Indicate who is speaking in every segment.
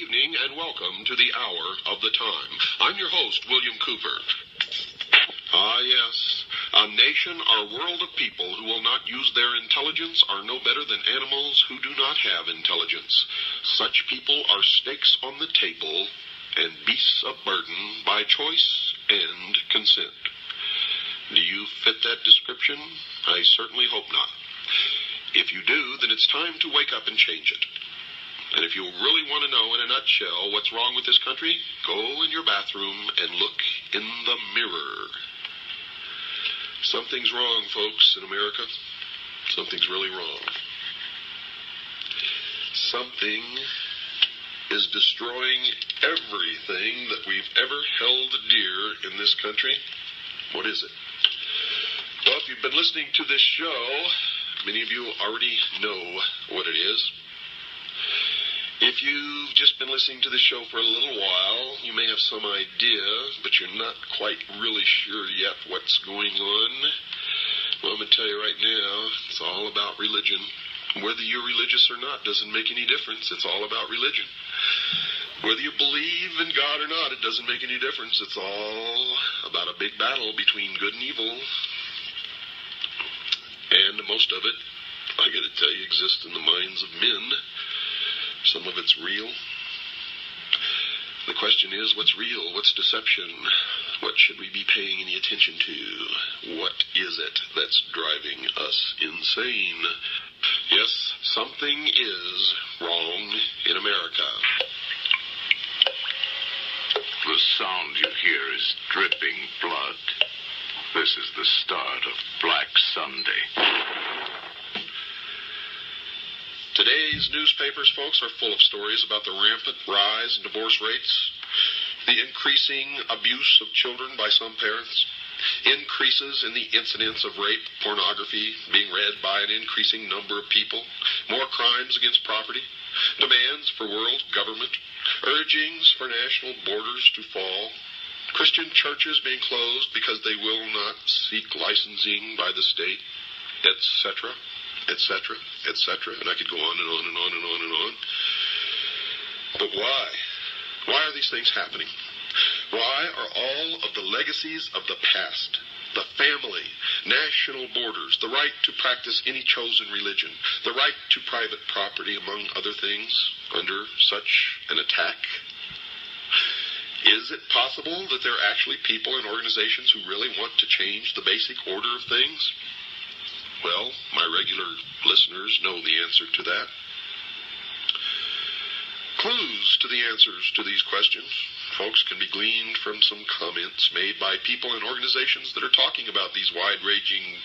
Speaker 1: evening and welcome to the Hour of the Time. I'm your host, William Cooper. Ah, yes. A nation or world of people who will not use their intelligence are no better than animals who do not have intelligence. Such people are stakes on the table and beasts of burden by choice and consent. Do you fit that description? I certainly hope not. If you do, then it's time to wake up and change it. And if you really want to know in a nutshell what's wrong with this country, go in your bathroom and look in the mirror. Something's wrong, folks, in America. Something's really wrong. Something is destroying everything that we've ever held dear in this country. What is it? Well, if you've been listening to this show, many of you already know what it is. If you've just been listening to the show for a little while, you may have some idea, but you're not quite really sure yet what's going on. Well, I'm going to tell you right now, it's all about religion. Whether you're religious or not doesn't make any difference. It's all about religion. Whether you believe in God or not, it doesn't make any difference. It's all about a big battle between good and evil. And most of it, I got to tell you, exists in the minds of men. Some of it's real. The question is, what's real? What's deception? What should we be paying any attention to? What is it that's driving us insane? Yes, something is wrong in America.
Speaker 2: The sound you hear is dripping blood. This is the start of Black Sunday.
Speaker 1: Today's newspapers, folks, are full of stories about the rampant rise in divorce rates, the increasing abuse of children by some parents, increases in the incidence of rape, pornography being read by an increasing number of people, more crimes against property, demands for world government, urgings for national borders to fall, Christian churches being closed because they will not seek licensing by the state, etc., etc., etc., and I could go on and on and on and on and on. But why? Why are these things happening? Why are all of the legacies of the past, the family, national borders, the right to practice any chosen religion, the right to private property, among other things, under such an attack? Is it possible that there are actually people and organizations who really want to change the basic order of things? Well, my regular listeners know the answer to that. Clues to the answers to these questions, folks, can be gleaned from some comments made by people and organizations that are talking about these wide-ranging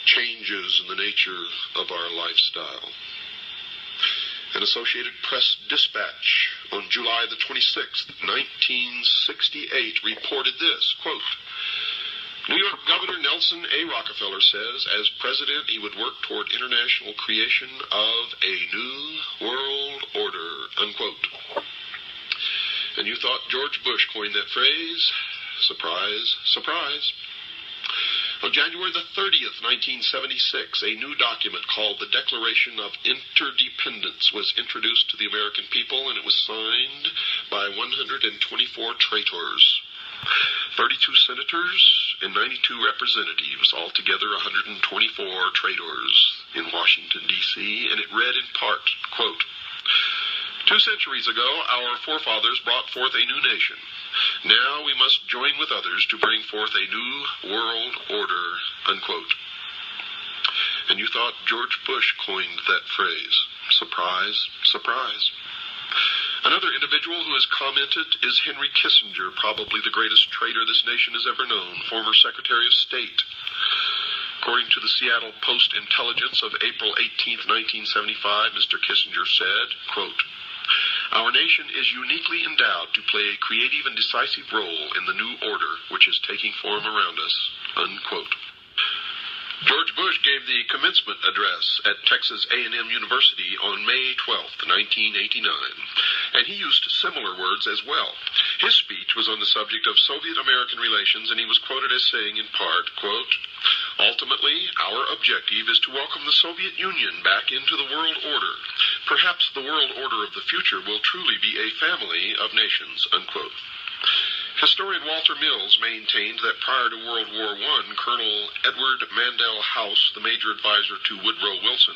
Speaker 1: changes in the nature of our lifestyle. An Associated Press dispatch on July the 26th, 1968, reported this, quote, New York Governor Nelson A. Rockefeller says, as president, he would work toward international creation of a new world order, unquote. And you thought George Bush coined that phrase? Surprise, surprise. On January the 30th, 1976, a new document called the Declaration of Interdependence was introduced to the American people, and it was signed by 124 traitors. 32 senators and 92 representatives, altogether 124 traitors in Washington, D.C., and it read in part, quote, 2 centuries ago, our forefathers brought forth a new nation. Now we must join with others to bring forth a new world order, unquote. And you thought George Bush coined that phrase. Surprise, surprise. Another individual who has commented is Henry Kissinger, probably the greatest traitor this nation has ever known, former Secretary of State. According to the Seattle Post-Intelligence of April 18, 1975, Mr. Kissinger said, quote, Our nation is uniquely endowed to play a creative and decisive role in the new order which is taking form around us, unquote. George Bush gave the commencement address at Texas A&M University on May 12, 1989, and he used similar words as well. His speech was on the subject of Soviet-American relations, and he was quoted as saying in part, quote, Ultimately, our objective is to welcome the Soviet Union back into the world order. Perhaps the world order of the future will truly be a family of nations, unquote. Historian Walter Mills maintained that prior to World War I, Colonel Edward Mandell House, the major advisor to Woodrow Wilson,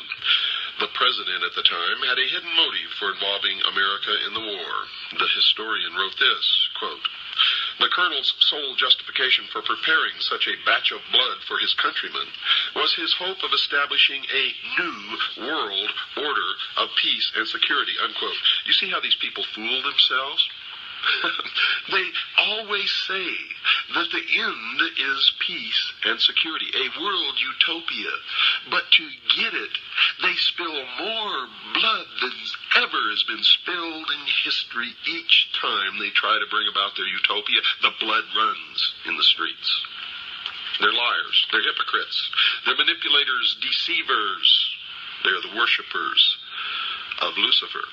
Speaker 1: the president at the time, had a hidden motive for involving America in the war. The historian wrote this, quote, "The colonel's sole justification for preparing such a batch of blood for his countrymen was his hope of establishing a new world order of peace and security," unquote. You see how these people fool themselves? They always say that the end is peace and security, a world utopia. But to get it, they spill more blood than ever has been spilled in history. Each time they try to bring about their utopia, the blood runs in the streets. They're liars. They're hypocrites. They're manipulators, deceivers. They're the worshipers of Lucifer.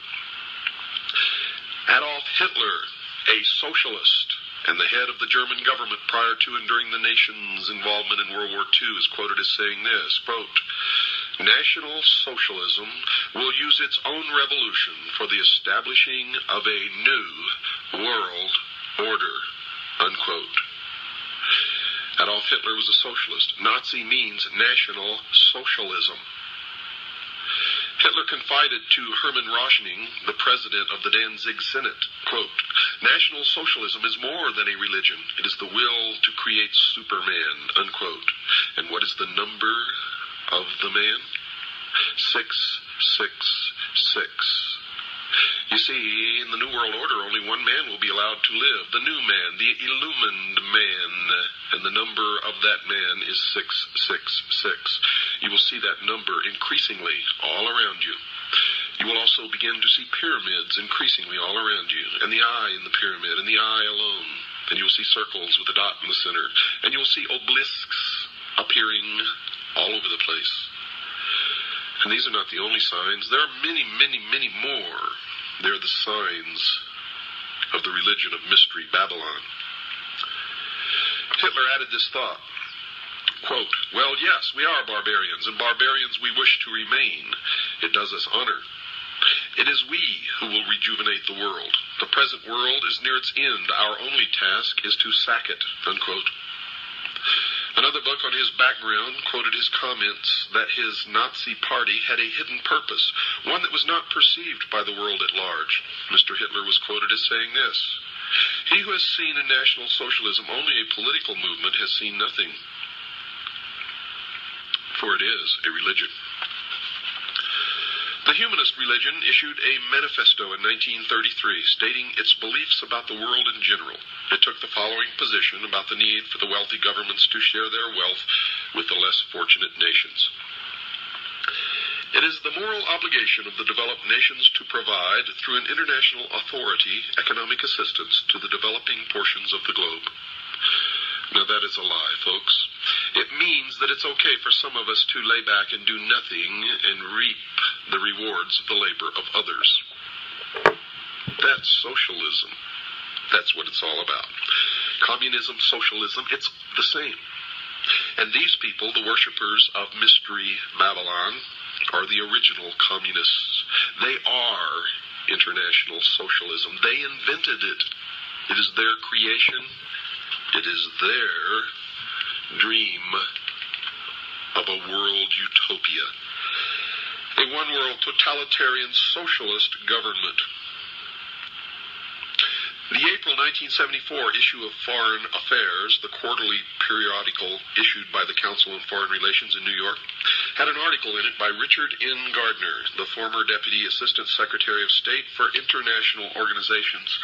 Speaker 1: Adolf Hitler, a socialist and the head of the German government prior to and during the nation's involvement in World War II, is quoted as saying this, quote, "National Socialism will use its own revolution for the establishing of a new world order," unquote. Adolf Hitler was a socialist. Nazi means National Socialism. Hitler confided to Hermann Röschning, the president of the Danzig Senate, quote, "National Socialism is more than a religion. It is the will to create Superman," unquote. And what is the number of the man? 666. You see, in the New World Order, only one man will be allowed to live, the new man, the illumined man, and the number of that man is 666. You will see that number increasingly all around you. You will also begin to see pyramids increasingly all around you, and the eye in the pyramid, and the eye alone, and you will see circles with a dot in the center, and you will see obelisks appearing all over the place. And these are not the only signs. There are many, many, many more. They are the signs of the religion of mystery, Babylon. Hitler added this thought, quote, "Well, yes, we are barbarians, and barbarians we wish to remain. It does us honor. It is we who will rejuvenate the world. The present world is near its end. Our only task is to sack it," unquote. Another book on his background quoted his comments that his Nazi party had a hidden purpose, one that was not perceived by the world at large. Mr. Hitler was quoted as saying this, "He who has seen in National Socialism only a political movement has seen nothing, for it is a religion." The humanist religion issued a manifesto in 1933 stating its beliefs about the world in general. It took the following position about the need for the wealthy governments to share their wealth with the less fortunate nations. It is the moral obligation of the developed nations to provide, through an international authority, economic assistance to the developing portions of the globe. Now that is a lie, folks. It means that it's okay for some of us to lay back and do nothing and reap the rewards of the labor of others. That's socialism. That's what it's all about. Communism, socialism, it's the same. And these people, the worshippers of Mystery Babylon, are the original communists. They are international socialism. They invented it. It is their creation. It is their dream of a world utopia. A one-world totalitarian socialist government. The April 1974 issue of Foreign Affairs, the quarterly periodical issued by the Council on Foreign Relations in New York, had an article in it by Richard N. Gardner, the former Deputy Assistant Secretary of State for International Organizations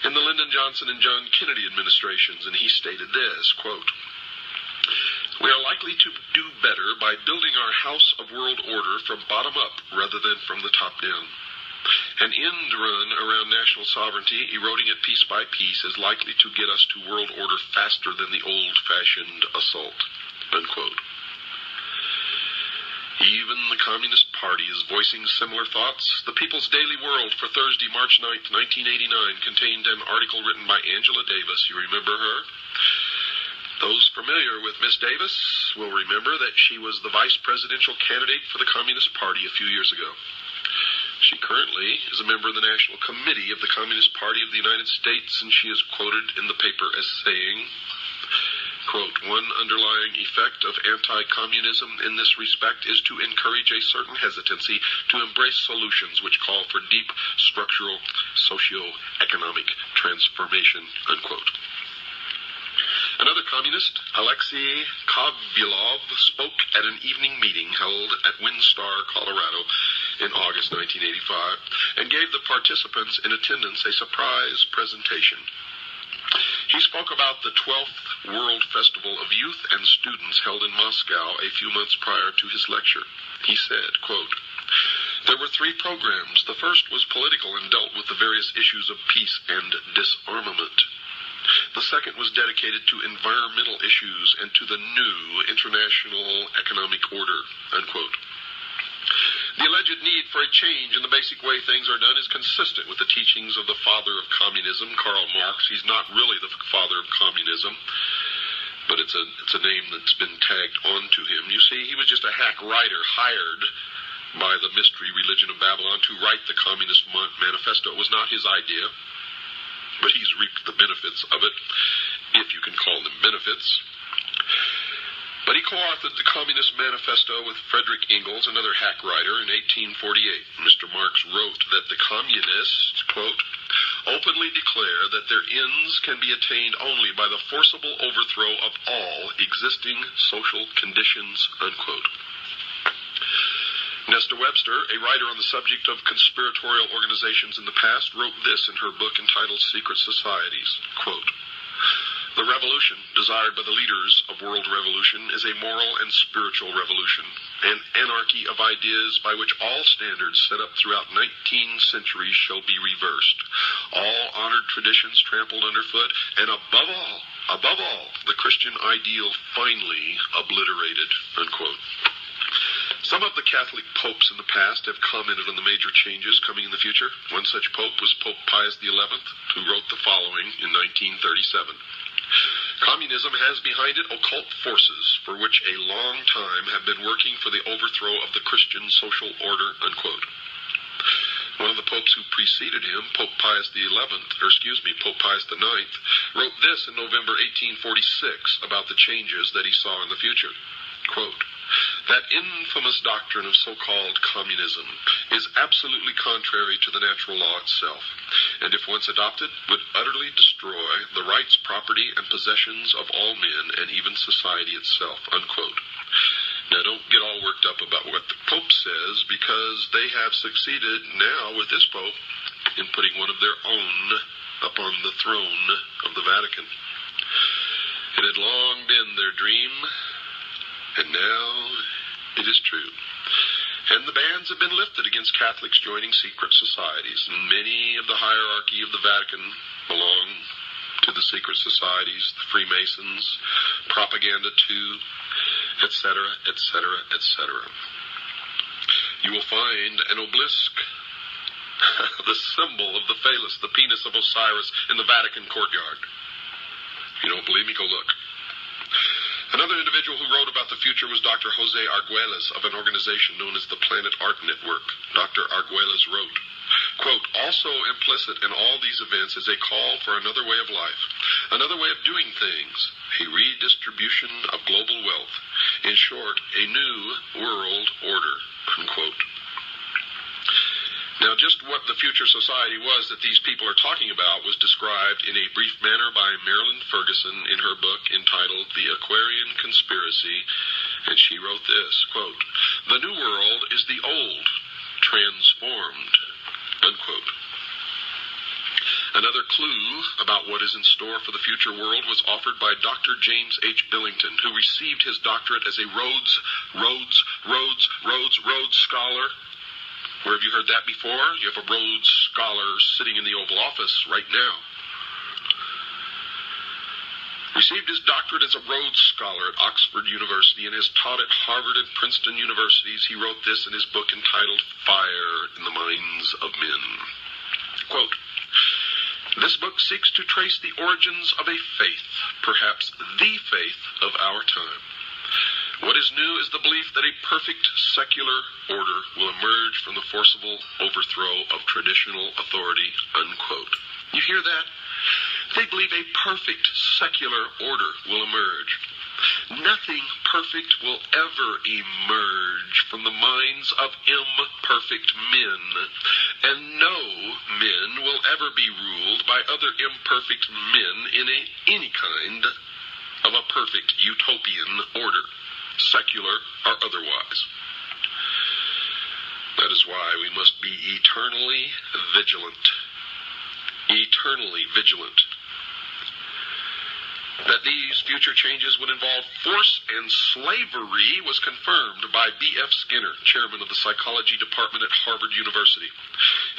Speaker 1: in the Lyndon Johnson and John Kennedy administrations, and he stated this, quote, "We are likely to do better by building our house of world order from bottom up rather than from the top down. An end run around national sovereignty, eroding it piece by piece, is likely to get us to world order faster than the old-fashioned assault," unquote. Even the Communist Party is voicing similar thoughts. The People's Daily World for Thursday, March 9th, 1989, contained an article written by Angela Davis. You remember her? Those familiar with Miss Davis will remember that she was the vice presidential candidate for the Communist Party a few years ago. She currently is a member of the National Committee of the Communist Party of the United States, and she is quoted in the paper as saying, quote, "One underlying effect of anti-communism in this respect is to encourage a certain hesitancy to embrace solutions which call for deep structural socio-economic transformation," unquote. Another communist, Alexei Kovylov, spoke at an evening meeting held at Windstar, Colorado in August 1985 and gave the participants in attendance a surprise presentation. He spoke about the 12th World Festival of Youth and Students held in Moscow a few months prior to his lecture. He said, quote, "There were 3 programs. The first was political and dealt with the various issues of peace and disarmament. The second was dedicated to environmental issues and to the new international economic order," unquote. The alleged need for a change in the basic way things are done is consistent with the teachings of the father of communism, Karl Marx. He's not really the father of communism, but it's a name that's been tagged onto him. You see, he was just a hack writer hired by the mystery religion of Babylon to write the Communist Manifesto. It was not his idea, but he's reaped the benefits of it, if you can call them benefits. But he co-authored the Communist Manifesto with Frederick Engels, another hack writer, in 1848. Mr. Marx wrote that the communists, quote, "openly declare that their ends can be attained only by the forcible overthrow of all existing social conditions," unquote. Nesta Webster, a writer on the subject of conspiratorial organizations in the past, wrote this in her book entitled Secret Societies, quote, "The revolution desired by the leaders of world revolution is a moral and spiritual revolution, an anarchy of ideas by which all standards set up throughout 19 centuries shall be reversed, all honored traditions trampled underfoot, and above all, the Christian ideal finally obliterated," unquote. Some of the Catholic popes in the past have commented on the major changes coming in the future. One such pope was Pope Pius XI, who wrote the following in 1937. "Communism has behind it occult forces for which a long time have been working for the overthrow of the Christian social order," unquote. One of the popes who preceded him, Pope Pius IX, wrote this in November 1846 about the changes that he saw in the future. Quote, "That infamous doctrine of so-called communism is absolutely contrary to the natural law itself, and if once adopted, would utterly destroy the rights, property, and possessions of all men and even society itself," unquote. Now, don't get all worked up about what the Pope says, because they have succeeded now with this Pope in putting one of their own upon the throne of the Vatican. It had long been their dream, and now it is true. And the bans have been lifted against Catholics joining secret societies. And many of the hierarchy of the Vatican belong to the secret societies, the Freemasons, Propaganda 2, etc., etc., etc. You will find an obelisk, the symbol of the phallus, the penis of Osiris, in the Vatican courtyard. If you don't believe me, go look. Another individual who wrote about the future was Dr. Jose Arguelles of an organization known as the Planet Art Network. Dr. Arguelles wrote, quote, "Also implicit in all these events is a call for another way of life, another way of doing things, a redistribution of global wealth. In short, a new world order," unquote. Now, just what the future society was that these people are talking about was described in a brief manner by Marilyn Ferguson in her book entitled The Aquarian Conspiracy, and she wrote this, quote, "The new world is the old, transformed," unquote. Another clue about what is in store for the future world was offered by Dr. James H. Billington, who received his doctorate as a Rhodes Scholar. Where have you heard that before? You have a Rhodes Scholar sitting in the Oval Office right now. Received his doctorate as a Rhodes Scholar at Oxford University and has taught at Harvard and Princeton universities. He wrote this in his book entitled Fire in the Minds of Men. Quote, "This book seeks to trace the origins of a faith, perhaps the faith of our time. What is new is the belief that a perfect secular order will emerge from the forcible overthrow of traditional authority, unquote. You hear that? They believe a perfect secular order will emerge. Nothing perfect will ever emerge from the minds of imperfect men, and no men will ever be ruled by other imperfect men in any kind of a perfect utopian order, secular or otherwise. That is why we must be eternally vigilant. Eternally vigilant. That these future changes would involve force and slavery was confirmed by B.F. Skinner, chairman of the psychology department at Harvard University.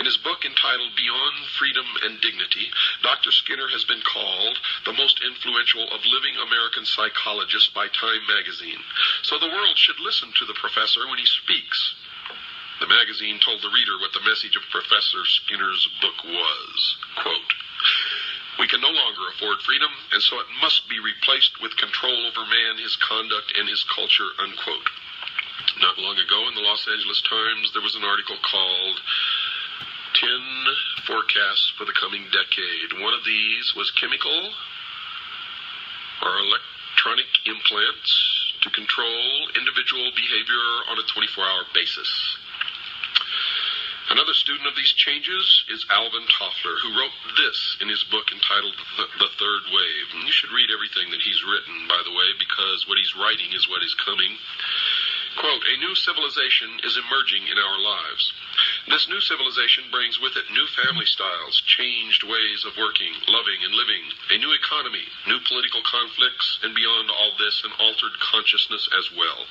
Speaker 1: In his book entitled Beyond Freedom and Dignity, Dr. Skinner has been called the most influential of living American psychologists by Time magazine. So the world should listen to the professor when he speaks. The magazine told the reader what the message of Professor Skinner's book was. Quote, "We can no longer afford freedom, and so it must be replaced with control over man, his conduct, and his culture," unquote. Not long ago in the Los Angeles Times, there was an article called 10 Forecasts for the Coming Decade. One of these was chemical or electronic implants to control individual behavior on a 24-hour basis. Another student of these changes is Alvin Toffler, who wrote this in his book entitled The Third Wave. And you should read everything that he's written, by the way, because what he's writing is what is coming. Quote, "A new civilization is emerging in our lives. This new civilization brings with it new family styles, changed ways of working, loving, and living, a new economy, new political conflicts, and beyond all this, an altered consciousness as well.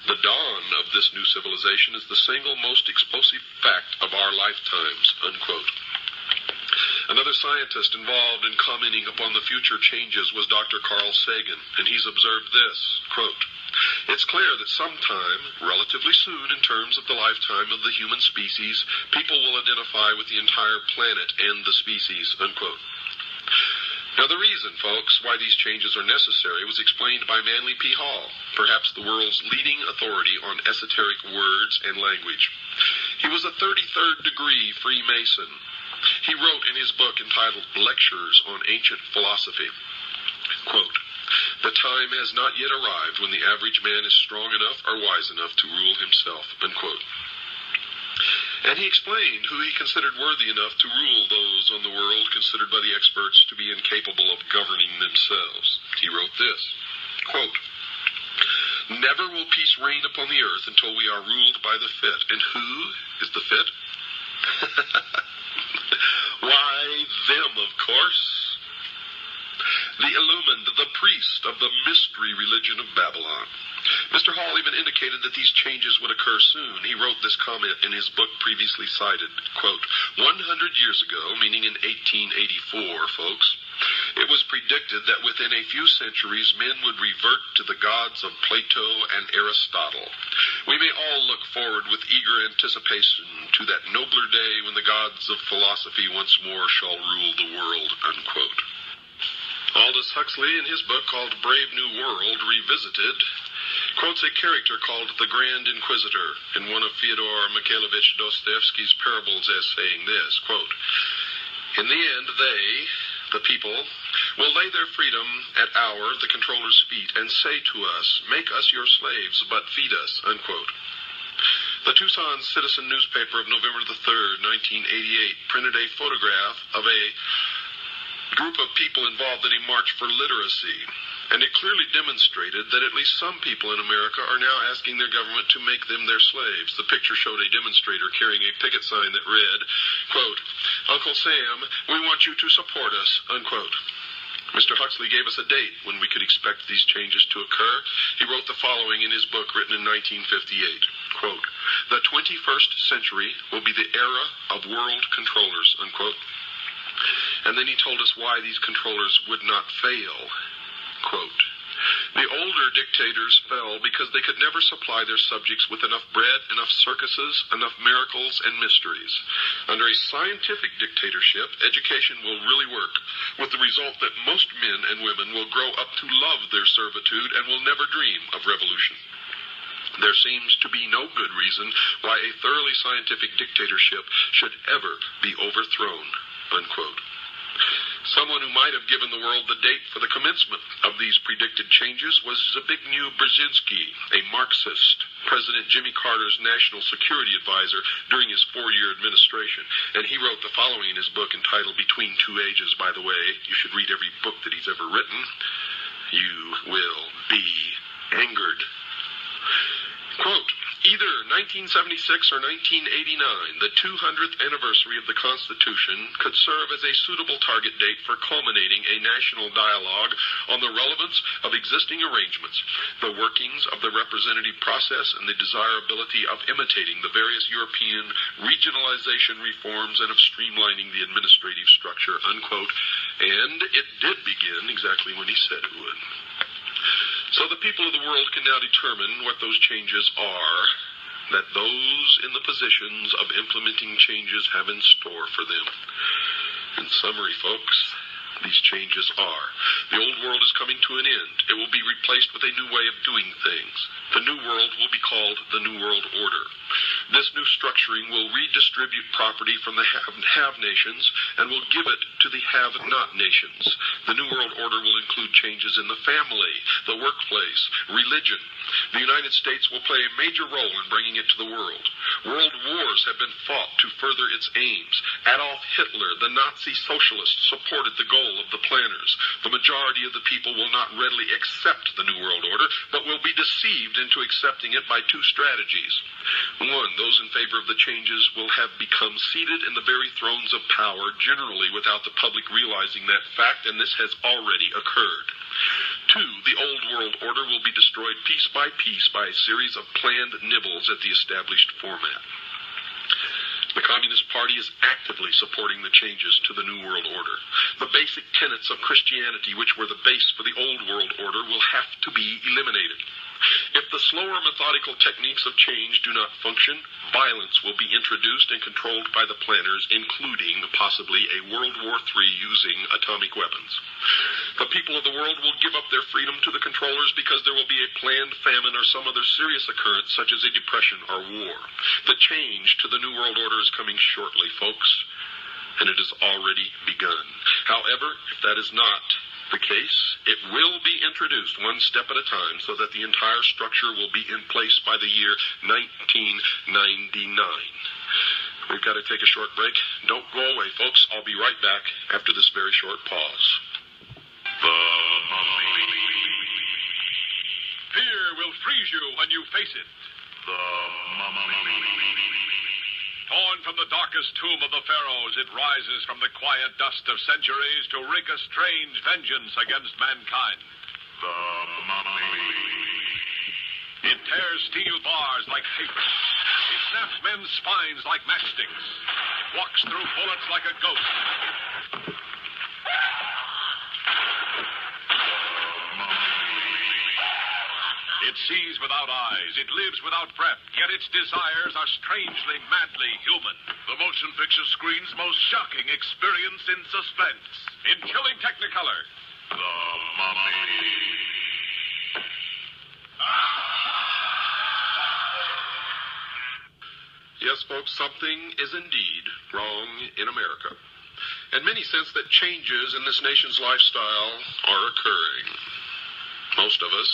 Speaker 1: The dawn of this new civilization is the single most explosive fact of our lifetimes," unquote. Another scientist involved in commenting upon the future changes was Dr. Carl Sagan, and he's observed this, quote, "It's clear that sometime, relatively soon in terms of the lifetime of the human species, people will identify with the entire planet and the species," unquote. Now, the reason, folks, why these changes are necessary was explained by Manly P. Hall, perhaps the world's leading authority on esoteric words and language. He was a 33rd degree Freemason. He wrote in his book entitled Lectures on Ancient Philosophy, quote, "The time has not yet arrived when the average man is strong enough or wise enough to rule himself," unquote. And he explained who he considered worthy enough to rule those on the world considered by the experts to be incapable of governing themselves. He wrote this, quote, "Never will peace reign upon the earth until we are ruled by the fit." And who is the fit? Why, them, of course. The illumined, the priest of the mystery religion of Babylon. Mr. Hall even indicated that these changes would occur soon. He wrote this comment in his book previously cited, quote, 100 years ago, meaning in 1884, folks, it was predicted that within a few centuries men would revert to the gods of Plato and Aristotle. We may all look forward with eager anticipation to that nobler day when the gods of philosophy once more shall rule the world, unquote. Aldous Huxley, in his book called Brave New World Revisited, quotes a character called the Grand Inquisitor in one of Fyodor Mikhailovich Dostoevsky's parables as saying this, quote, "In the end they, the people, will lay their freedom at our, the controller's feet, and say to us, 'Make us your slaves, but feed us,'" unquote. The Tucson Citizen newspaper of November the 3rd, 1988, printed a photograph of a group of people involved in a march for literacy, and it clearly demonstrated that at least some people in America are now asking their government to make them their slaves. The picture showed a demonstrator carrying a picket sign that read, quote, "Uncle Sam, we want you to support us," unquote. Mr. Huxley gave us a date when we could expect these changes to occur. He wrote the following in his book written in 1958, quote, "The 21st century will be the era of world controllers," unquote. And then he told us why these controllers would not fail. Quote, The older dictators fell because they could never supply their subjects with enough bread, enough circuses, enough miracles, and mysteries. Under a scientific dictatorship, education will really work, with the result that most men and women will grow up to love their servitude and will never dream of revolution. There seems to be no good reason why a thoroughly scientific dictatorship should ever be overthrown, unquote. Someone who might have given the world the date for the commencement of these predicted changes was Zbigniew Brzezinski, a Marxist, President Jimmy Carter's national security advisor during his 4-year administration. And he wrote the following in his book entitled Between Two Ages, by the way. You should read every book that he's ever written. You will be angered. Quote, either 1976 or 1989, the 200th anniversary of the Constitution could serve as a suitable target date for culminating a national dialogue on the relevance of existing arrangements, the workings of the representative process, and the desirability of imitating the various European regionalization reforms and of streamlining the administrative structure, unquote. And it did begin exactly when he said it would. So the people of the world can now determine what those changes are that those in the positions of implementing changes have in store for them. In summary, folks, these changes are: the old world is coming to an end. It will be replaced with a new way of doing things. The new world will be called the New World Order. This new structuring will redistribute property from the have nations and will give it to the have-not nations. The New World Order will include changes in the family, the workplace, religion. The United States will play a major role in bringing it to the world. World wars have been fought to further its aims. Adolf Hitler, the Nazi socialist, supported the goal of the planners. The majority of the people will not readily accept the New World Order, but will be deceived into accepting it by two strategies. One, those in favor of the changes will have become seated in the very thrones of power, generally without the public realizing that fact, and this has already occurred. Two, the old world order will be destroyed piece by a series of planned nibbles at the established format. The Communist Party is actively supporting the changes to the New World Order. The basic tenets of Christianity, which were the base for the Old World Order, will have to be eliminated. If the slower methodical techniques of change do not function, violence will be introduced and controlled by the planners, including possibly a World War III using atomic weapons. The people of the world will give up their freedom to the controllers because there will be a planned famine or some other serious occurrence such as a depression or war. The change to the New World Order is coming shortly, folks, and it has already begun. However, if that is not the case, it will be introduced one step at a time so that the entire structure will be in place by the year 1999. We've got to take a short break. Don't go away, folks. I'll be right back after this very short pause.
Speaker 3: Fear will freeze you when you face it. Torn from the darkest tomb of the pharaohs, it rises from the quiet dust of centuries to wreak a strange vengeance against mankind. It tears steel bars like paper. It snaps men's spines like matchsticks. Walks through bullets like a ghost. It sees without eyes. It lives without breath. Yet its desires are strangely, madly human. The motion picture screen's most shocking experience in suspense. In chilling technicolor. The Mummy.
Speaker 1: Yes, folks, something is indeed wrong in America. And many sense that changes in this nation's lifestyle are occurring. Most of us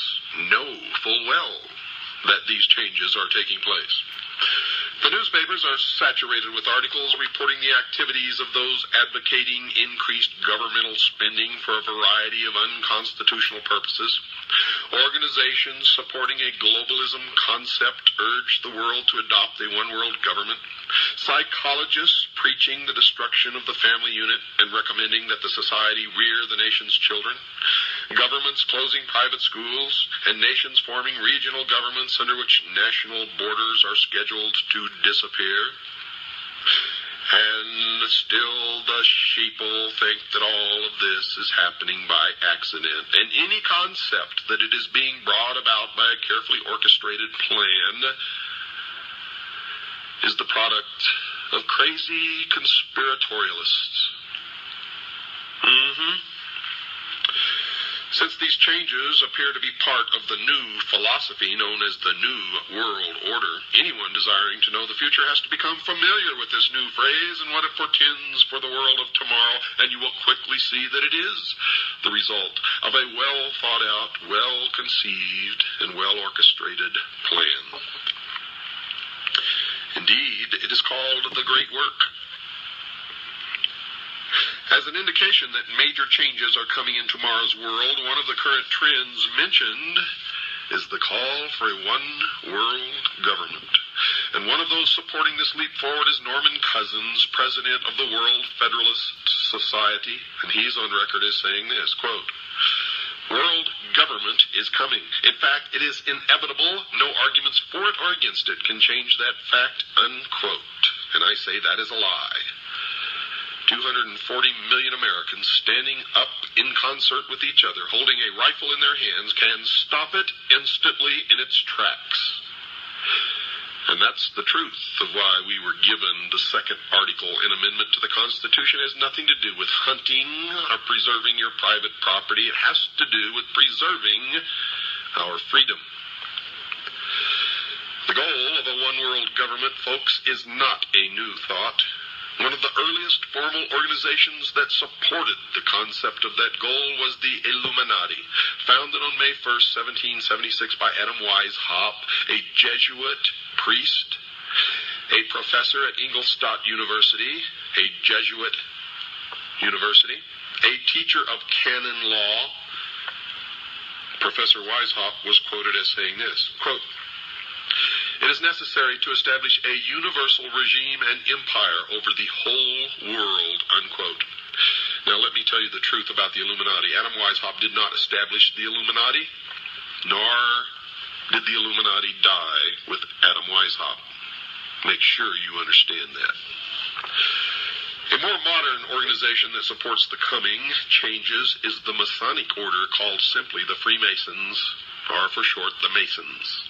Speaker 1: know full well that these changes are taking place. The newspapers are saturated with articles reporting the activities of those advocating increased governmental spending for a variety of unconstitutional purposes. Organizations supporting a globalism concept urge the world to adopt a one-world government. Psychologists preaching the destruction of the family unit and recommending that the society rear the nation's children. Governments closing private schools, and nations forming regional governments under which national borders are scheduled to disappear. And still the sheeple think that all of this is happening by accident, and any concept that it is being brought about by a carefully orchestrated plan is the product of crazy conspiratorialists. Since these changes appear to be part of the new philosophy known as the New World Order, anyone desiring to know the future has to become familiar with this new phrase and what it portends for the world of tomorrow, and you will quickly see that it is the result of a well-thought-out, well-conceived, and well-orchestrated plan. Indeed, it is called the Great Work. As an indication that major changes are coming in tomorrow's world, one of the current trends mentioned is the call for a one-world government. And one of those supporting this leap forward is Norman Cousins, president of the World Federalist Society, and he's on record as saying this, quote, "World government is coming. In fact, it is inevitable. No arguments for it or against it can change that fact," unquote. And I say that is a lie. 240 million Americans standing up in concert with each other, holding a rifle in their hands, can stop it instantly in its tracks. And that's the truth of why we were given the second article in amendment to the Constitution. It has nothing to do with hunting or preserving your private property. It has to do with preserving our freedom. The goal of a one-world government, folks, is not a new thought. One of the earliest formal organizations that supported the concept of that goal was the Illuminati, founded on May 1st, 1776 by Adam Weishaupt, a Jesuit priest, a professor at Ingolstadt University, a Jesuit university, a teacher of canon law. Professor Weishaupt was quoted as saying this, quote, "It is necessary to establish a universal regime and empire over the whole world," unquote. Now let me tell you the truth about the Illuminati. Adam Weishaupt did not establish the Illuminati, nor did the Illuminati die with Adam Weishaupt. Make sure you understand that. A more modern organization that supports the coming changes is the Masonic order, called simply the Freemasons, or for short, the Masons.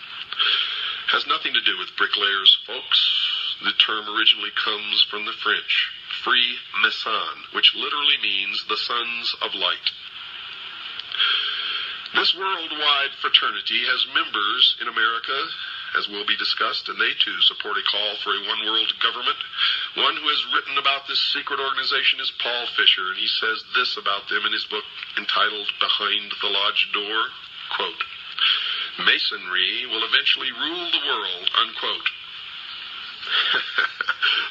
Speaker 1: Has nothing to do with bricklayers, folks. The term originally comes from the French, Freemason, which literally means the sons of light. This worldwide fraternity has members in America, as will be discussed, and they too support a call for a one-world government. One who has written about this secret organization is Paul Fisher, and he says this about them in his book entitled Behind the Lodge Door, quote, "Masonry will eventually rule the world," unquote.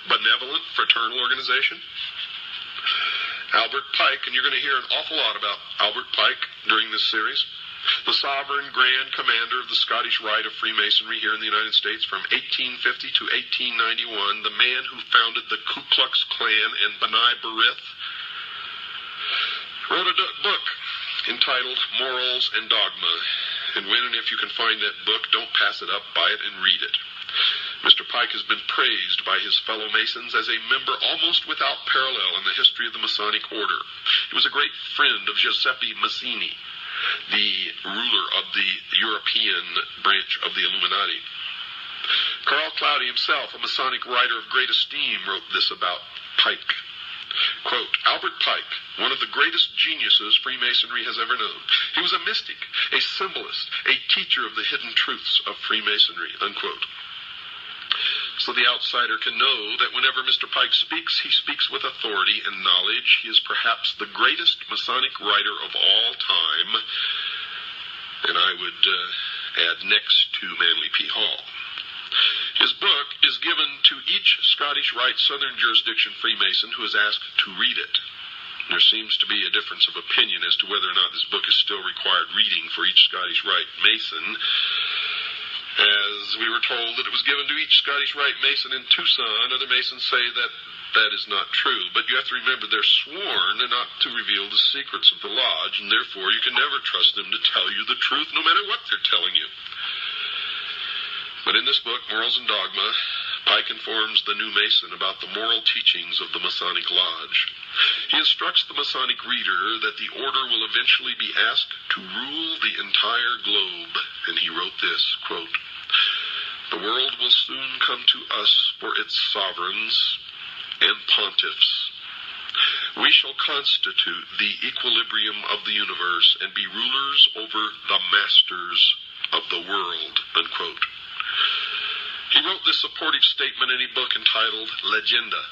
Speaker 1: Benevolent, fraternal organization. Albert Pike, and you're going to hear an awful lot about Albert Pike during this series, the sovereign grand commander of the Scottish Rite of Freemasonry here in the United States from 1850 to 1891, the man who founded the Ku Klux Klan and B'nai B'rith, wrote a book entitled Morals and Dogma. And when and if you can find that book, don't pass it up, buy it and read it. Mr. Pike has been praised by his fellow Masons as a member almost without parallel in the history of the Masonic order. He was a great friend of Giuseppe Mazzini, the ruler of the European branch of the Illuminati. Carl Cloudy himself, a Masonic writer of great esteem, wrote this about Pike. Quote, "Albert Pike, one of the greatest geniuses Freemasonry has ever known. He was a mystic, a symbolist, a teacher of the hidden truths of Freemasonry," unquote. So the outsider can know that whenever Mr. Pike speaks, he speaks with authority and knowledge. He is perhaps the greatest Masonic writer of all time, and I would add next to Manly P. Hall. His book is given to each Scottish Rite Southern Jurisdiction Freemason who is asked to read it. There seems to be a difference of opinion as to whether or not this book is still required reading for each Scottish Rite Mason, as we were told that it was given to each Scottish Rite Mason in Tucson. Other Masons say that that is not true, but you have to remember they're sworn not to reveal the secrets of the lodge, and therefore you can never trust them to tell you the truth, no matter what they're telling you. But in this book, Morals and Dogma, Pike informs the new Mason about the moral teachings of the Masonic Lodge. He instructs the Masonic reader that the order will eventually be asked to rule the entire globe, and he wrote this, quote, "The world will soon come to us for its sovereigns and pontiffs. We shall constitute the equilibrium of the universe and be rulers over the masters of the world," unquote. He wrote this supportive statement in a book entitled Legenda,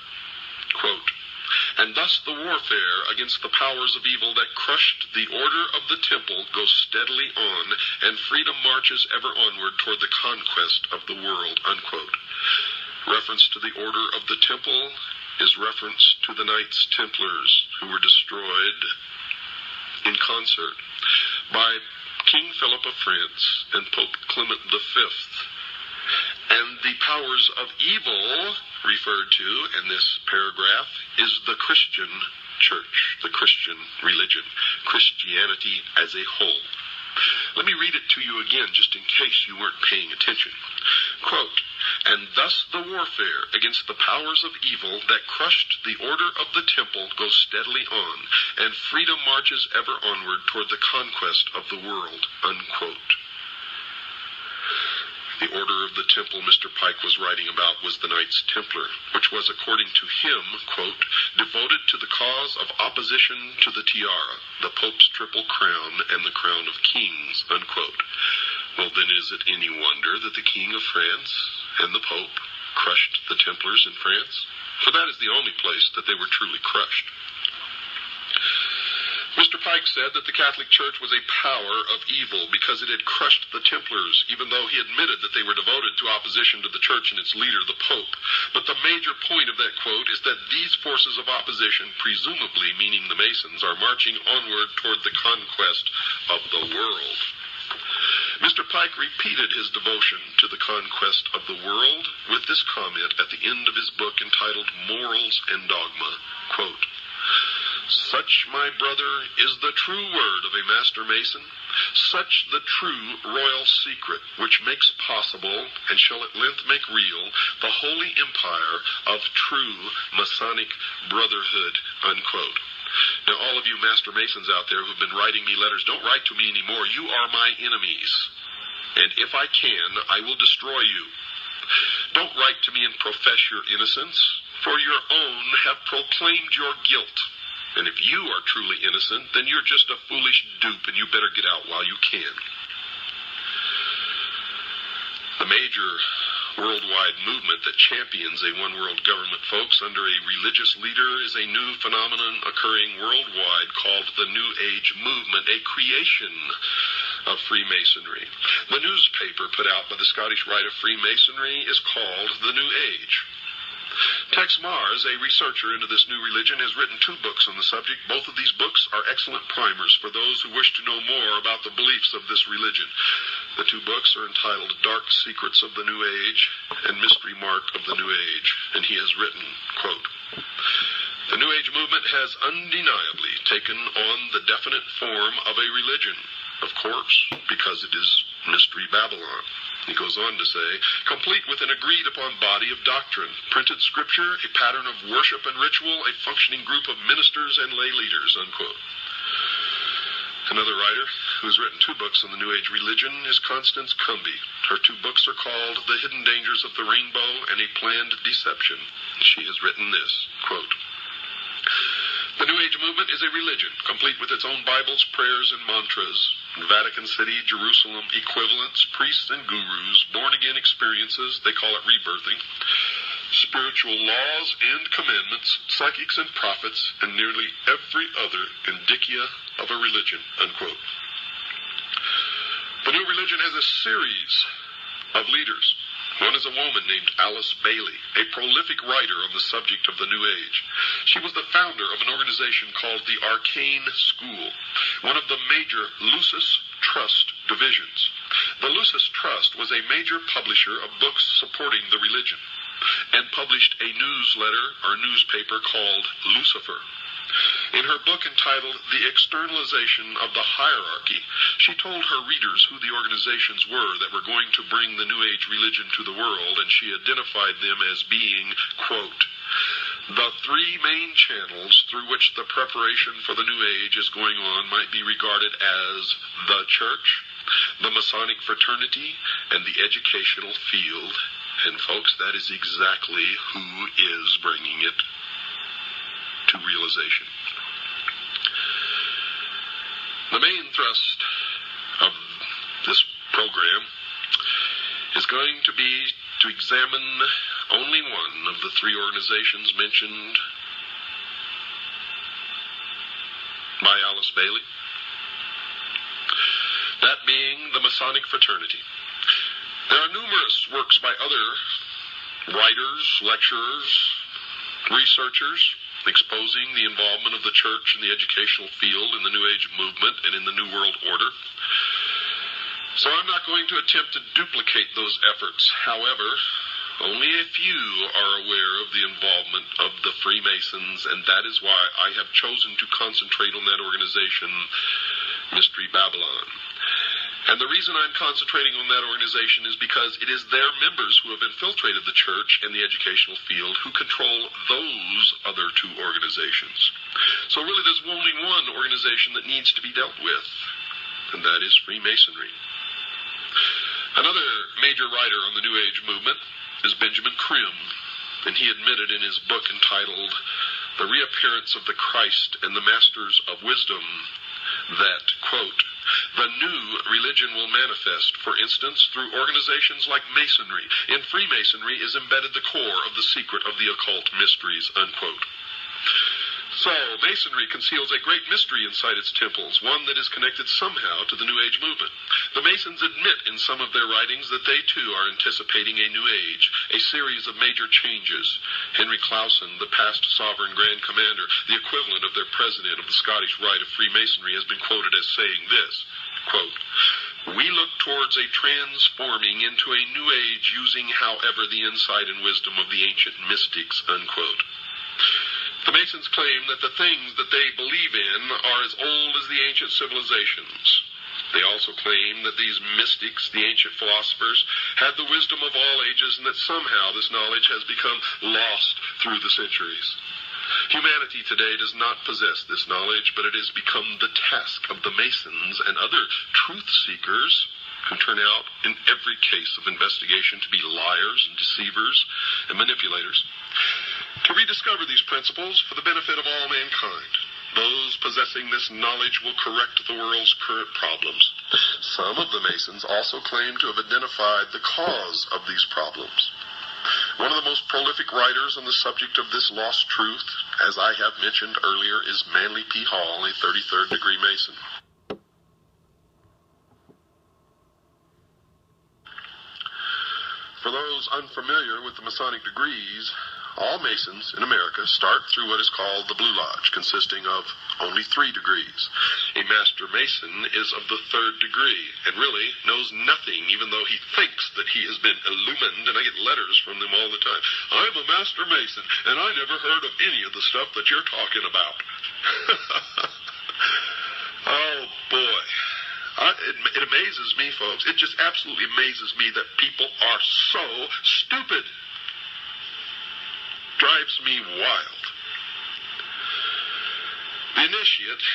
Speaker 1: quote, "And thus the warfare against the powers of evil that crushed the order of the temple goes steadily on, and freedom marches ever onward toward the conquest of the world," unquote. Reference to the order of the temple is reference to the Knights Templars, who were destroyed in concert by King Philip of France and Pope Clement V. And the powers of evil referred to in this paragraph is the Christian church, the Christian religion, Christianity as a whole. Let me read it to you again, just in case you weren't paying attention. Quote, "And thus the warfare against the powers of evil that crushed the order of the temple goes steadily on, and freedom marches ever onward toward the conquest of the world," unquote. The order of the temple Mr. Pike was writing about was the Knights Templar, which was, according to him, quote, "devoted to the cause of opposition to the tiara, the Pope's triple crown, and the crown of kings," unquote. Well, then is it any wonder that the King of France and the Pope crushed the Templars in France? For that is the only place that they were truly crushed. Mr. Pike said that the Catholic Church was a power of evil because it had crushed the Templars, even though he admitted that they were devoted to opposition to the Church and its leader, the Pope. But the major point of that quote is that these forces of opposition, presumably meaning the Masons, are marching onward toward the conquest of the world. Mr. Pike repeated his devotion to the conquest of the world with this comment at the end of his book entitled Morals and Dogma, quote, "Such, my brother, is the true word of a Master Mason, such the true royal secret which makes possible, and shall at length make real, the holy empire of true Masonic brotherhood," unquote. Now, all of you Master Masons out there who've been writing me letters, don't write to me anymore. You are my enemies. And if I can, I will destroy you. Don't write to me and profess your innocence, for your own have proclaimed your guilt. And if you are truly innocent, then you're just a foolish dupe, and you better get out while you can. The major worldwide movement that champions a one-world government, folks, under a religious leader is a new phenomenon occurring worldwide called the New Age movement, a creation of Freemasonry. The newspaper put out by the Scottish Rite of Freemasonry is called The New Age. Tex Mars, a researcher into this new religion, has written 2 books on the subject. Both of these books are excellent primers for those who wish to know more about the beliefs of this religion. The 2 books are entitled Dark Secrets of the New Age and Mystery Mark of the New Age, and he has written, quote, "The New Age movement has undeniably taken on the definite form of a religion, of course, because it is Mystery Babylon." He goes on to say, "Complete with an agreed-upon body of doctrine, printed scripture, a pattern of worship and ritual, a functioning group of ministers and lay leaders," unquote. Another writer who has written 2 books on the New Age religion is Constance Cumby. Her 2 books are called The Hidden Dangers of the Rainbow and A Planned Deception. She has written this, quote, "The New Age movement is a religion, complete with its own Bibles, prayers, and mantras. Vatican City, Jerusalem, equivalents, priests and gurus, born-again experiences, they call it rebirthing, spiritual laws and commandments, psychics and prophets, and nearly every other indicia of a religion," unquote. The new religion has a series of leaders. One is a woman named Alice Bailey, a prolific writer on the subject of the New Age. She was the founder of an organization called the Arcane School, one of the major Lucis Trust divisions. The Lucis Trust was a major publisher of books supporting the religion and published a newsletter or newspaper called Lucifer. In her book entitled The Externalization of the Hierarchy, she told her readers who the organizations were that were going to bring the New Age religion to the world, and she identified them as being, quote, the three main channels through which the preparation for the New Age is going on might be regarded as the church, the Masonic fraternity, and the educational field. And folks, that is exactly who is bringing it to realization. The main thrust of this program is going to be to examine only one of the three organizations mentioned by Alice Bailey, that being the Masonic fraternity. There are numerous works by other writers, lecturers, researchers exposing the involvement of the church in the educational field, in the New Age movement, and in the New World Order. So I'm not going to attempt to duplicate those efforts. However, only a few are aware of the involvement of the Freemasons, and that is why I have chosen to concentrate on that organization, Mystery Babylon. And the reason I'm concentrating on that organization is because it is their members who have infiltrated the church and the educational field who control those other two organizations. So really there's only one organization that needs to be dealt with, and that is Freemasonry. Another major writer on the New Age movement is Benjamin Krim, and he admitted in his book entitled The Reappearance of the Christ and the Masters of Wisdom that, quote, the new religion will manifest, for instance, through organizations like Masonry. In Freemasonry is embedded the core of the secret of the occult mysteries, unquote. So, Masonry conceals a great mystery inside its temples, one that is connected somehow to the New Age movement. The Masons admit in some of their writings that they too are anticipating a New Age, a series of major changes. Henry Clausen, the past sovereign Grand Commander, the equivalent of their president of the Scottish Rite of Freemasonry, has been quoted as saying this, quote, we look towards a transforming into a New Age using, however, the insight and wisdom of the ancient mystics, unquote. The Masons claim that the things that they believe in are as old as the ancient civilizations. They also claim that these mystics, the ancient philosophers, had the wisdom of all ages and that somehow this knowledge has become lost through the centuries. Humanity today does not possess this knowledge, but it has become the task of the Masons and other truth seekers who turn out, in every case of investigation, to be liars and deceivers and manipulators, to rediscover these principles for the benefit of all mankind. Those possessing this knowledge will correct the world's current problems. Some of the Masons also claim to have identified the cause of these problems. One of the most prolific writers on the subject of this lost truth, as I have mentioned earlier, is Manly P. Hall, a 33rd degree Mason. For those unfamiliar with the Masonic degrees, all Masons in America start through what is called the Blue Lodge, consisting of only 3 degrees. A Master Mason is of the 3rd degree, and really knows nothing, even though he thinks that he has been illumined, and I get letters from them all the time. I'm a Master Mason, and I never heard of any of the stuff that you're talking about. Oh, boy. It amazes me, folks. It just absolutely amazes me that people are so stupid. Drives me wild. The initiate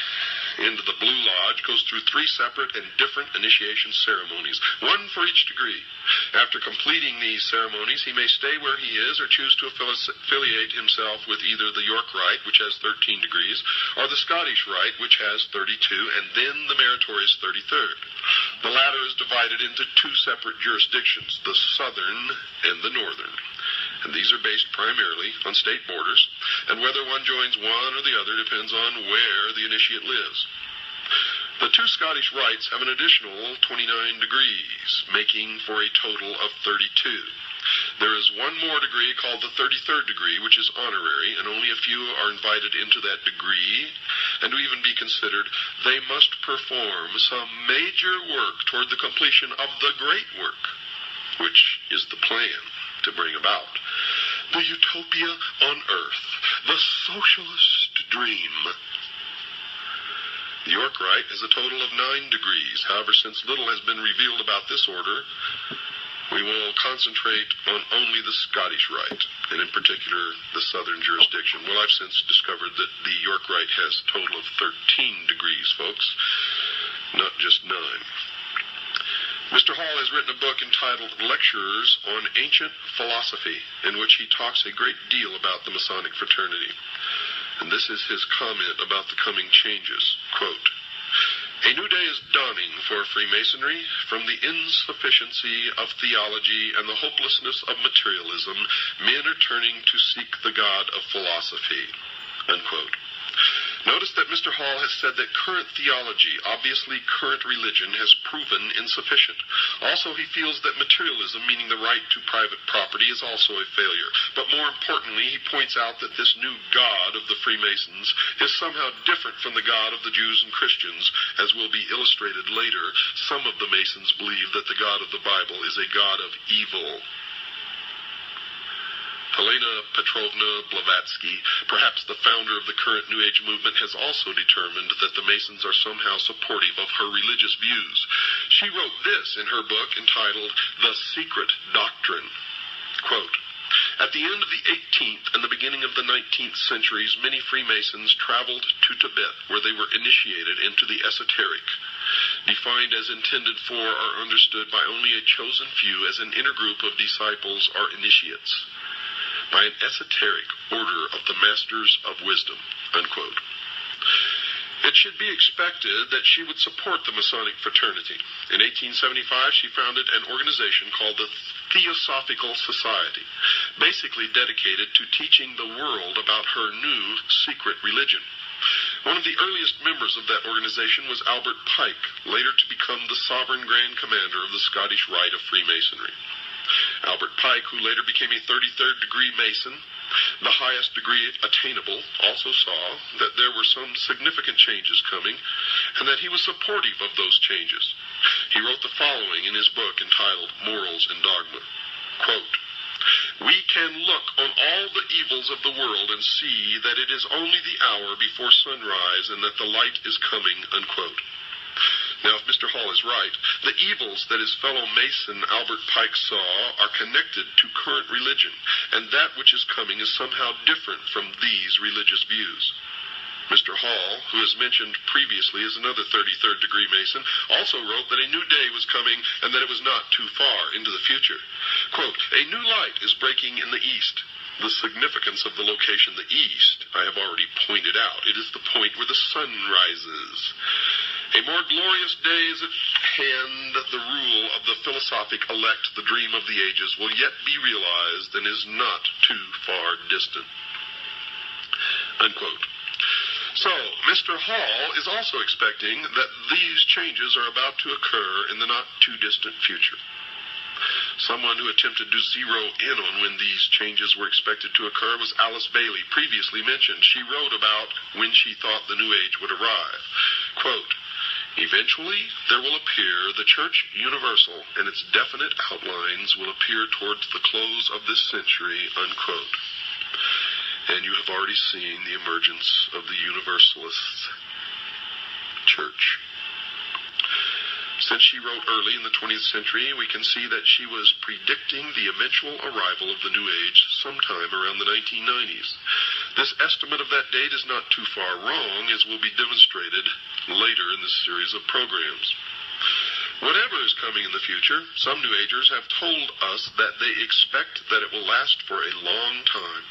Speaker 1: into the Blue Lodge goes through 3 separate and different initiation ceremonies, one for each degree. After completing these ceremonies, he may stay where he is or choose to affiliate himself with either the York Rite, which has 13 degrees, or the Scottish Rite, which has 32, and then the meritorious 33rd. The latter is divided into 2 separate jurisdictions, the Southern and the Northern. And these are based primarily on state borders, and whether one joins one or the other depends on where the initiate lives. The 2 Scottish rites have an additional 29 degrees, making for a total of 32. There is one more degree called the 33rd degree, which is honorary, and only a few are invited into that degree, and to even be considered, they must perform some major work toward the completion of the great work, which is the plan to bring about the utopia on earth, the socialist dream. The York Rite has a total of 9 degrees. However, since little has been revealed about this order, we will concentrate on only the Scottish Rite, and in particular, the southern jurisdiction. Well, I've since discovered that the York Rite has a total of 13 degrees, folks, not just 9. Mr. Hall has written a book entitled Lectures on Ancient Philosophy, in which he talks a great deal about the Masonic fraternity. And this is his comment about the coming changes. Quote, "A new day is dawning for Freemasonry. From the insufficiency of theology and the hopelessness of materialism, men are turning to seek the God of philosophy." Unquote. Notice that Mr. Hall has said that current theology, obviously current religion, has proven insufficient. Also, he feels that materialism, meaning the right to private property, is also a failure. But more importantly, he points out that this new God of the Freemasons is somehow different from the God of the Jews and Christians, as will be illustrated later. Some of the Masons believe that the God of the Bible is a God of evil. Helena Petrovna Blavatsky, perhaps the founder of the current New Age movement, has also determined that the Masons are somehow supportive of her religious views. She wrote this in her book entitled The Secret Doctrine. Quote, "At the end of the 18th and the beginning of the 19th centuries, many Freemasons traveled to Tibet, where they were initiated into the esoteric, defined as intended for or understood by only a chosen few as an inner group of disciples or initiates, by an esoteric order of the Masters of Wisdom." Unquote. It should be expected that she would support the Masonic fraternity. In 1875, she founded an organization called the Theosophical Society, basically dedicated to teaching the world about her new secret religion. One of the earliest members of that organization was Albert Pike, later to become the sovereign Grand Commander of the Scottish Rite of Freemasonry. Albert Pike, who later became a 33rd degree Mason, the highest degree attainable, also saw that there were some significant changes coming and that he was supportive of those changes. He wrote the following in his book entitled Morals and Dogma. Quote, "We can look on all the evils of the world and see that it is only the hour before sunrise and that the light is coming." Unquote. Now, if Mr. Hall is right, the evils that his fellow Mason Albert Pike saw are connected to current religion, and that which is coming is somehow different from these religious views. Mr. Hall, who is mentioned previously as another 33rd degree Mason, also wrote that a new day was coming and that it was not too far into the future. Quote, "A new light is breaking in the east." The significance of the location, the east, I have already pointed out. It is the point where the sun rises. "A more glorious day is at hand. The rule of the philosophic elect, the dream of the ages, will yet be realized and is not too far distant." Unquote. So, Mr. Hall is also expecting that these changes are about to occur in the not-too-distant future. Someone who attempted to zero in on when these changes were expected to occur was Alice Bailey, previously mentioned. She wrote about when she thought the New Age would arrive. Quote, "Eventually, there will appear the Church Universal, and its definite outlines will appear towards the close of this century." Unquote. And you have already seen the emergence of the Universalist Church. Since she wrote early in the 20th century, we can see that she was predicting the eventual arrival of the New Age sometime around the 1990s. This estimate of that date is not too far wrong, as will be demonstrated later in this series of programs. Whatever is coming in the future, some New Agers have told us that they expect that it will last for a long time.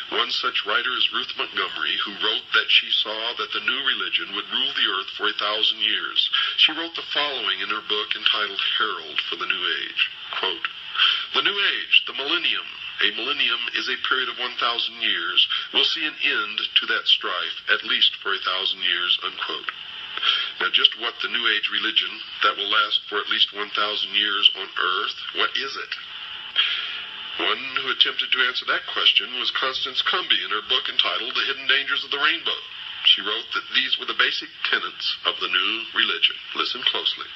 Speaker 1: One such writer is Ruth Montgomery, who wrote that she saw that the new religion would rule the earth for 1,000 years. She wrote the following in her book entitled Herald for the New Age. Quote, "The New Age, the millennium, a millennium is a period of 1,000 years, will see an end to that strife, at least for 1,000 years." Unquote. Now, just what the New Age religion that will last for at least 1,000 years on earth, what is it? One who attempted to answer that question was Constance Cumby in her book entitled The Hidden Dangers of the Rainbow. She wrote that these were the basic tenets of the new religion. Listen closely.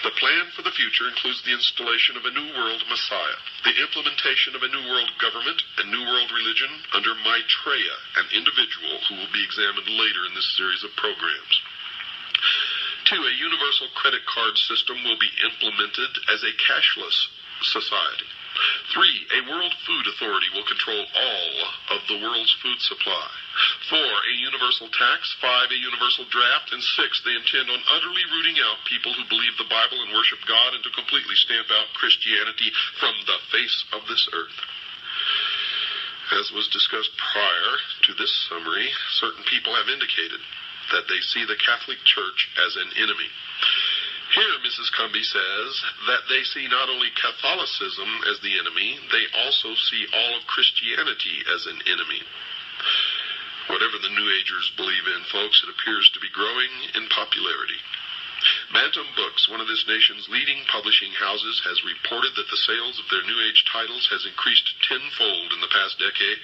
Speaker 1: The plan for the future includes the installation of a New World Messiah, the implementation of a New World government and New World religion under Maitreya, an individual who will be examined later in this series of programs. 2. A universal credit card system will be implemented as a cashless society. 3. A World Food Authority will control all of the world's food supply. 4. A universal tax. 5. A universal draft. And 6. They intend on utterly rooting out people who believe the Bible and worship God and to completely stamp out Christianity from the face of this earth. As was discussed prior to this summary, certain people have indicated that they see the Catholic Church as an enemy. Here, Mrs. Cumby says that they see not only Catholicism as the enemy, they also see all of Christianity as an enemy. Whatever the New Agers believe in, folks, it appears to be growing in popularity. Bantam Books, one of this nation's leading publishing houses, has reported that the sales of their New Age titles has increased tenfold in the past decade.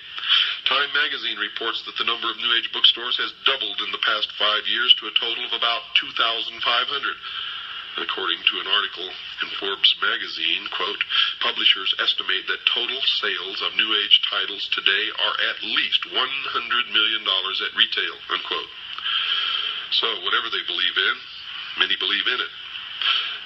Speaker 1: Time magazine reports that the number of New Age bookstores has doubled in the past 5 years to a total of about 2,500. According to an article in Forbes magazine, quote, publishers estimate that total sales of New Age titles today are at least $100 million at retail, unquote. So, whatever they believe in, many believe in it.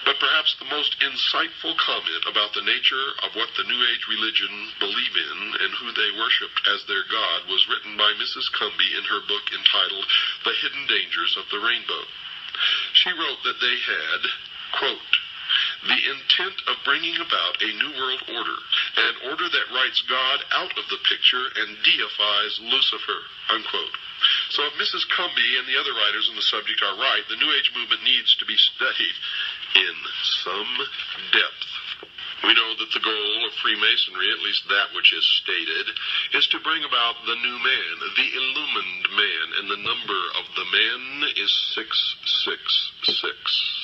Speaker 1: But perhaps the most insightful comment about the nature of what the New Age religion believe in and who they worshipped as their God was written by Mrs. Cumby in her book entitled The Hidden Dangers of the Rainbow. She wrote that they had, quote, the intent of bringing about a new world order, an order that writes God out of the picture and deifies Lucifer, unquote. So if Mrs. Cumby and the other writers on the subject are right, the New Age movement needs to be studied in some depth. We know that the goal of Freemasonry, at least that which is stated, is to bring about the new man, the illumined man, and the number of the man is 666.